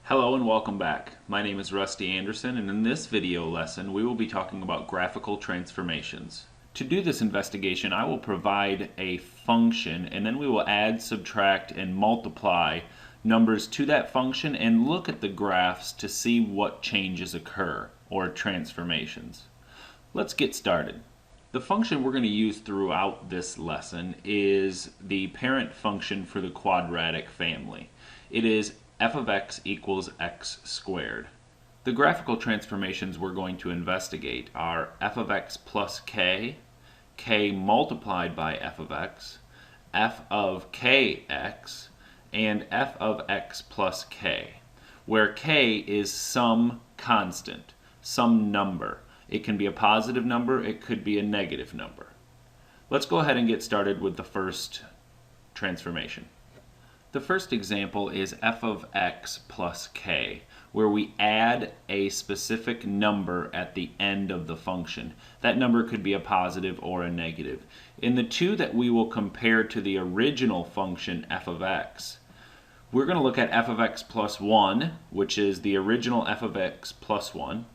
Hello and welcome back. My name is Rusty Anderson, and in this video lesson we will be talking about graphical transformations. To do this investigation, I will provide a function and then we will add, subtract, and multiply numbers to that function and look at the graphs to see what changes occur or transformations. Let's get started. The function we're going to use throughout this lesson is the parent function for the quadratic family. It is f of x equals x squared. The graphical transformations we're going to investigate are f of x plus k, k multiplied by f of kx, and f of x plus k, where k is some constant, some number. It can be a positive number, it could be a negative number. Let's go ahead and get started with the first transformation. The first example is f of x plus k, where we add a specific number at the end of the function. That number could be a positive or a negative. In the two that we will compare to the original function f of x, we're going to look at f of x plus 1, which is the original f of x plus 1,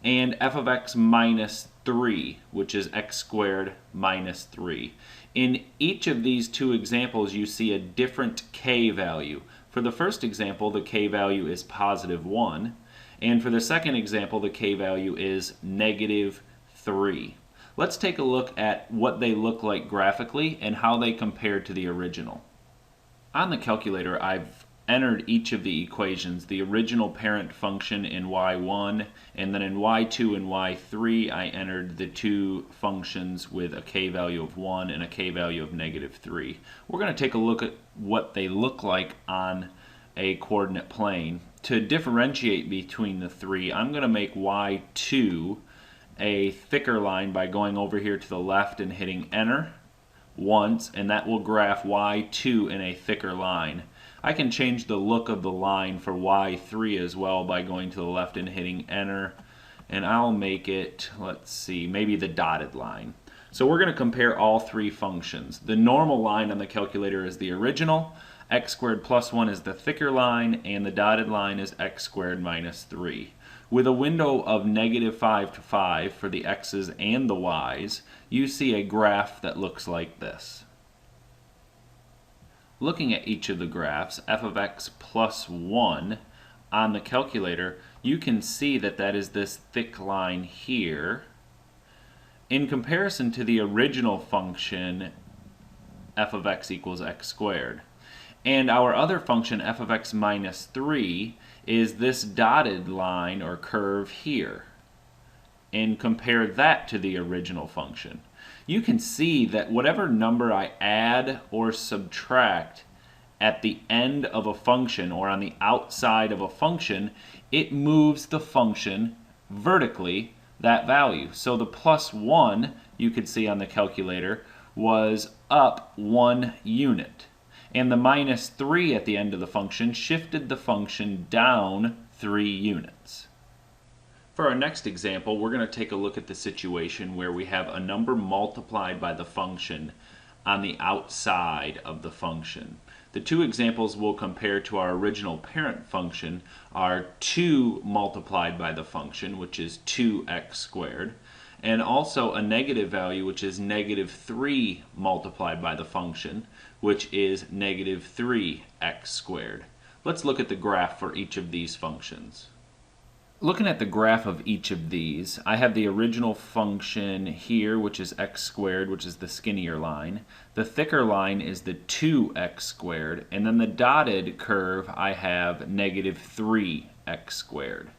and f of x minus 3, which is x squared minus 3. In each of these two examples, you see a different k value. For the first example, the k value is positive 1, and for the second example, the k value is negative 3. Let's take a look at what they look like graphically and how they compare to the original. On the calculator, I've entered each of the equations, the original parent function in y1, and then in y2 and y3 I entered the two functions with a k value of 1 and a k value of negative 3. We're going to take a look at what they look like on a coordinate plane. To differentiate between the three, I'm going to make y2 a thicker line by going over here to the left and hitting enter once, and that will graph y2 in a thicker line. I can change the look of the line for y3 as well by going to the left and hitting enter, and I'll make it, let's see, maybe the dotted line. So we're going to compare all three functions. The normal line on the calculator is the original, x squared plus 1 is the thicker line, and the dotted line is x squared minus 3. With a window of negative 5 to 5 for the x's and the y's, you see a graph that looks like this. Looking at each of the graphs, f of x plus 1, on the calculator, you can see that that is this thick line here. In comparison to the original function, f of x equals x squared. And our other function, f of x minus 3, is this dotted line or curve here. And compare that to the original function. You can see that whatever number I add or subtract at the end of a function or on the outside of a function, it moves the function vertically, that value. So the plus 1, you could see on the calculator, was up 1 unit. And the minus 3 at the end of the function shifted the function down 3 units. For our next example, we're going to take a look at the situation where we have a number multiplied by the function on the outside of the function. The two examples we'll compare to our original parent function are 2 multiplied by the function, which is 2x squared, and also a negative value, which is negative 3 multiplied by the function, which is negative 3x squared. Let's look at the graph for each of these functions. Looking at the graph of each of these, I have the original function here, which is x squared, which is the skinnier line. The thicker line is the 2x squared, and then the dotted curve I have negative 3x squared.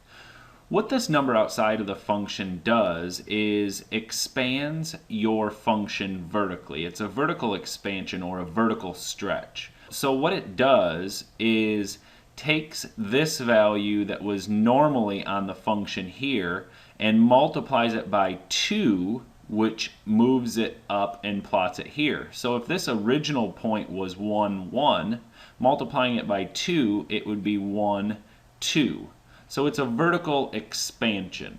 What this number outside of the function does is expands your function vertically. It's a vertical expansion or a vertical stretch. So what it does is takes this value that was normally on the function here and multiplies it by 2, which moves it up and plots it here. So if this original point was 1, 1, multiplying it by 2, it would be 1, 2. So it's a vertical expansion.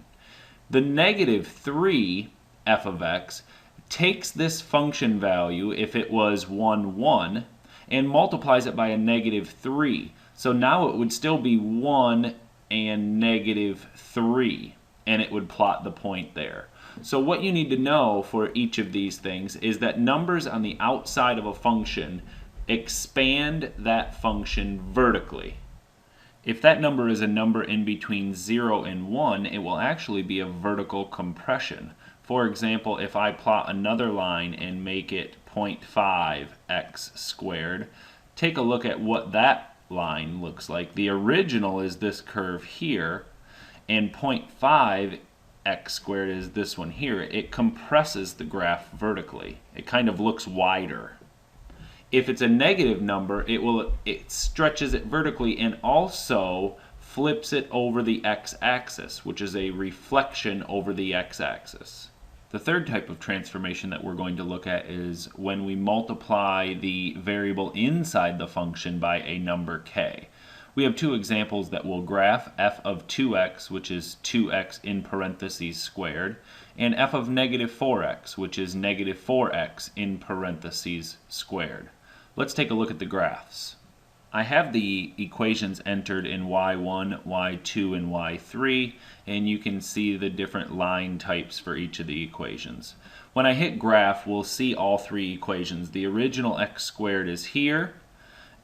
The negative 3 f of x takes this function value, if it was 1, 1, and multiplies it by a negative 3. So now it would still be 1 and negative 3, and it would plot the point there. So what you need to know for each of these things is that numbers on the outside of a function expand that function vertically. If that number is a number in between 0 and 1, it will actually be a vertical compression. For example, if I plot another line and make it 0.5x squared, take a look at what that line looks like. The original is this curve here, and 0.5x squared is this one here. It compresses the graph vertically. It kind of looks wider. If it's a negative number, it stretches it vertically and also flips it over the x-axis, which is a reflection over the x-axis. The third type of transformation that we're going to look at is when we multiply the variable inside the function by a number k. We have two examples that will graph: f of 2x, which is 2x in parentheses squared, and f of negative 4x, which is negative 4x in parentheses squared. Let's take a look at the graphs. I have the equations entered in y1, y2, and y3, and you can see the different line types for each of the equations. When I hit graph, we'll see all three equations. The original x squared is here,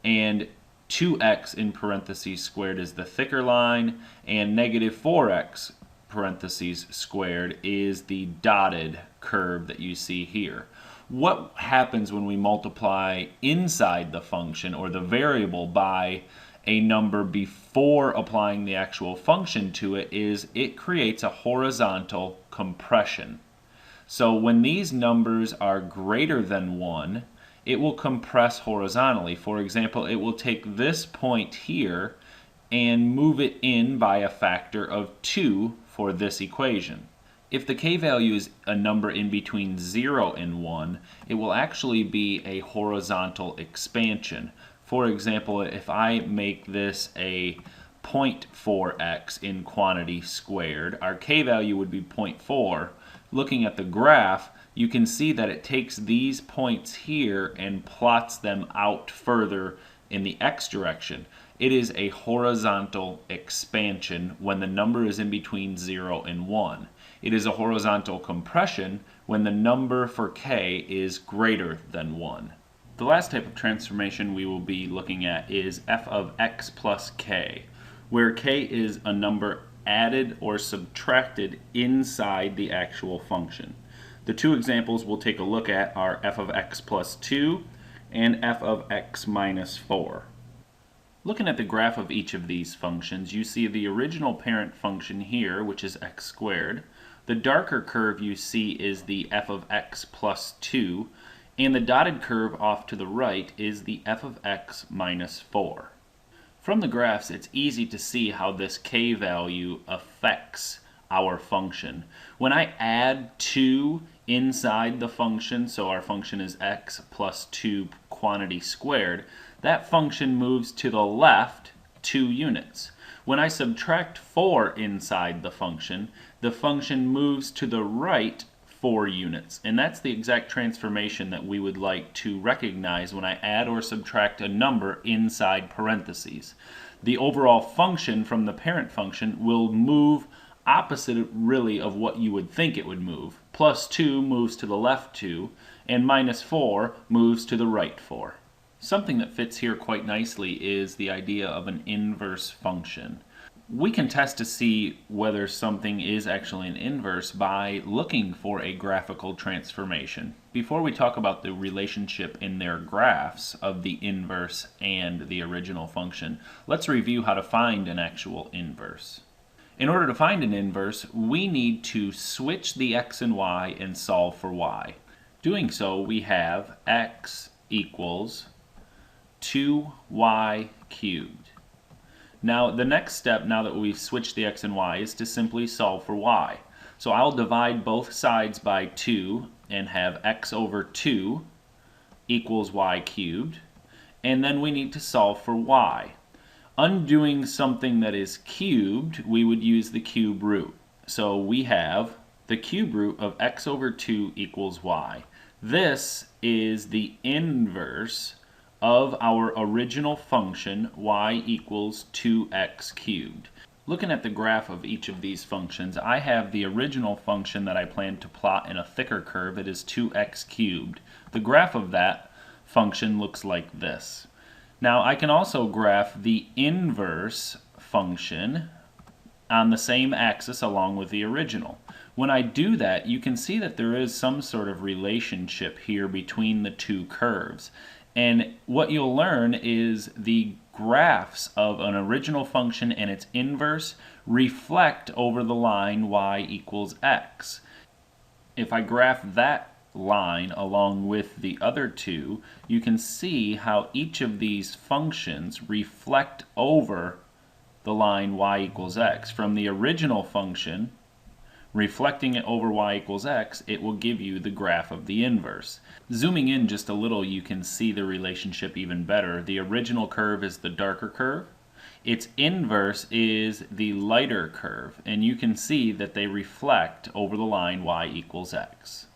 and 2x in parentheses squared is the thicker line, and negative 4x parentheses squared is the dotted curve that you see here. What happens when we multiply inside the function or the variable by a number before applying the actual function to it is it creates a horizontal compression. So when these numbers are greater than 1, it will compress horizontally. For example, it will take this point here and move it in by a factor of 2 for this equation. If the k value is a number in between 0 and 1, it will actually be a horizontal expansion. For example, if I make this a 0.4x in quantity squared, our k value would be 0.4. Looking at the graph, you can see that it takes these points here and plots them out further in the x direction. It is a horizontal expansion when the number is in between 0 and 1. It is a horizontal compression when the number for k is greater than 1. The last type of transformation we will be looking at is f of x plus k, where k is a number added or subtracted inside the actual function. The two examples we'll take a look at are f of x plus 2 and f of x minus 4. Looking at the graph of each of these functions, you see the original parent function here, which is x squared. The darker curve you see is the f of x plus 2, and the dotted curve off to the right is the f of x minus 4. From the graphs, it's easy to see how this k value affects our function. When I add 2 inside the function, so our function is x plus 2 quantity squared, that function moves to the left 2 units. When I subtract 4 inside the function moves to the right 4 units. And that's the exact transformation that we would like to recognize when I add or subtract a number inside parentheses. The overall function from the parent function will move opposite really of what you would think it would move. Plus 2 moves to the left 2, and minus 4 moves to the right 4. Something that fits here quite nicely is the idea of an inverse function. We can test to see whether something is actually an inverse by looking for a graphical transformation. Before we talk about the relationship in their graphs of the inverse and the original function, let's review how to find an actual inverse. In order to find an inverse, we need to switch the x and y and solve for y. Doing so, we have x equals 2y cubed. Now the next step, now that we've switched the x and y, is to simply solve for y. So I'll divide both sides by 2 and have x over 2 equals y cubed, and then we need to solve for y. Undoing something that is cubed, we would use the cube root. So we have the cube root of x over 2 equals y. This is the inverse of our original function y equals 2x cubed. Looking at the graph of each of these functions, I have the original function that I plan to plot in a thicker curve. It is 2x cubed. The graph of that function looks like this. Now I can also graph the inverse function on the same axis along with the original. When I do that, you can see that there is some sort of relationship here between the two curves. And what you'll learn is the graphs of an original function and its inverse reflect over the line y equals x. If I graph that line along with the other two, you can see how each of these functions reflect over the line y equals x. From the original function, reflecting it over y equals x, it will give you the graph of the inverse. Zooming in just a little, you can see the relationship even better. The original curve is the darker curve. Its inverse is the lighter curve, and you can see that they reflect over the line y equals x.